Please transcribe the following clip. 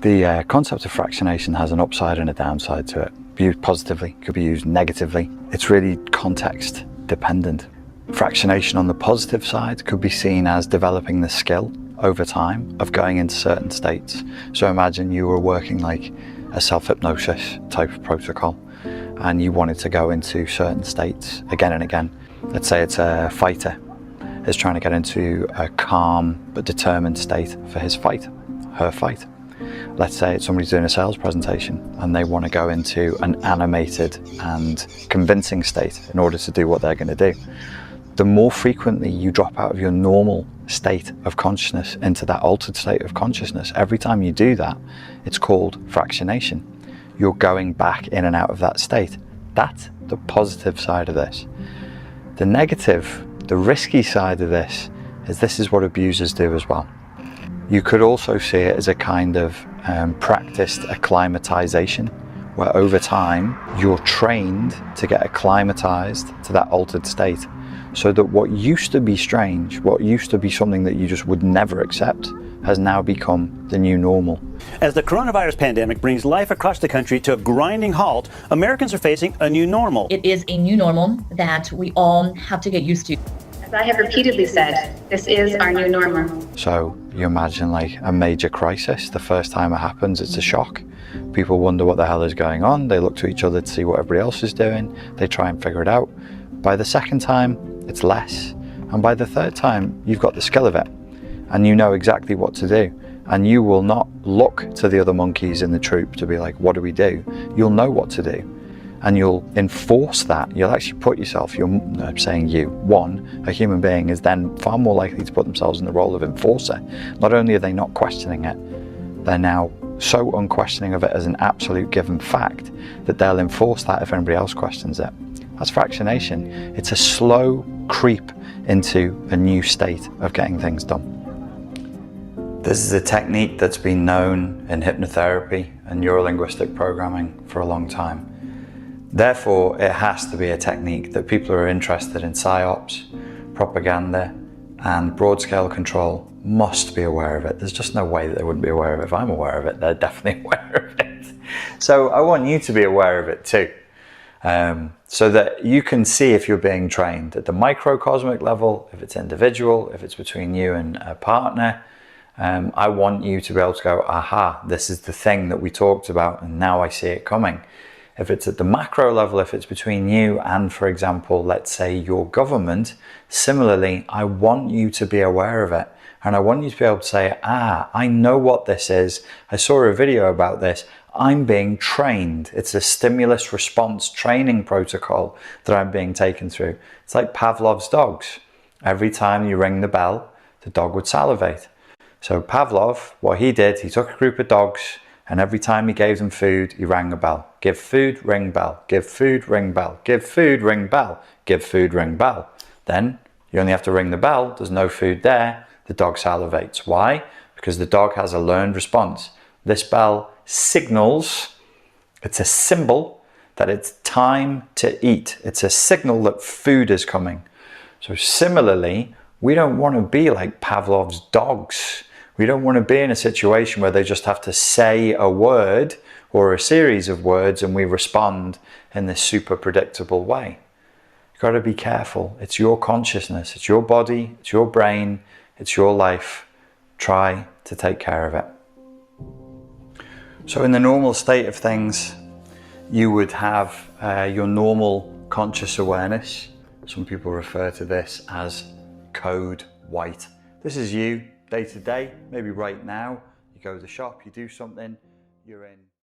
The concept of fractionation has an upside and a downside to it. Used positively, could be used negatively. It's really context dependent. Fractionation on the positive side could be seen as developing the skill over time of going into certain states. So imagine you were working like a self-hypnosis type of protocol and you wanted to go into certain states again and again. Let's say it's a fighter is trying to get into a calm but determined state for his fight, her fight. Let's say it's somebody's doing a sales presentation and they want to go into an animated and convincing state in order to do what they're going to do. The more frequently you drop out of your normal state of consciousness into that altered state of consciousness, every time you do that, it's called fractionation. You're going back in and out of that state. That's the positive side of this. The negative, the risky side of this is what abusers do as well. You could also see it as a kind of practiced acclimatization, where over time you're trained to get acclimatized to that altered state, so that what used to be strange, what used to be something that you just would never accept, has now become the new normal. As the coronavirus pandemic brings life across the country to a grinding halt, Americans are facing a new normal. It is a new normal that we all have to get used to. As I have repeatedly said, this is our new normal. So you imagine like a major crisis. The first time it happens, it's a shock. People wonder what the hell is going on. They look to each other to see what everybody else is doing. They try and figure it out. By the second time, it's less. And by the third time, you've got the skill of it. And you know exactly what to do. And you will not look to the other monkeys in the troop to be like, what do we do? You'll know what to do. And you'll enforce that. You'll actually put yourself, I'm saying you, one, a human being is then far more likely to put themselves in the role of enforcer. Not only are they not questioning it, they're now so unquestioning of it as an absolute given fact that they'll enforce that if anybody else questions it. That's fractionation. It's a slow creep into a new state of getting things done. This is a technique that's been known in hypnotherapy and neurolinguistic programming for a long time. Therefore, it has to be a technique that people who are interested in psy-ops, propaganda, and broad-scale control must be aware of it. There's just no way that they wouldn't be aware of it. If I'm aware of it, they're definitely aware of it. So I want you to be aware of it too, so that you can see if you're being trained at the microcosmic level, if it's individual, if it's between you and a partner. I want you to be able to go, aha, this is the thing that we talked about and now I see it coming. If it's at the macro level, if it's between you and, for example, let's say your government, similarly, I want you to be aware of it. And I want you to be able to say, I know what this is. I saw a video about this. I'm being trained. It's a stimulus response training protocol that I'm being taken through. It's like Pavlov's dogs. Every time you ring the bell, the dog would salivate. So Pavlov, what he did, he took a group of dogs, and every time he gave them food, he rang a bell. Give food, ring bell. Give food, ring bell. Give food, ring bell. Give food, ring bell. Then you only have to ring the bell. There's no food there. The dog salivates. Why? Because the dog has a learned response. This bell signals, it's a symbol that it's time to eat. It's a signal that food is coming. So similarly, we don't want to be like Pavlov's dogs. We don't want to be in a situation where they just have to say a word or a series of words and we respond in this super predictable way. You've got to be careful. It's your consciousness, it's your body, it's your brain, it's your life. Try to take care of it. So in the normal state of things, you would have your normal conscious awareness. Some people refer to this as code white. This is you day to day, maybe right now. You go to the shop, you do something, you're in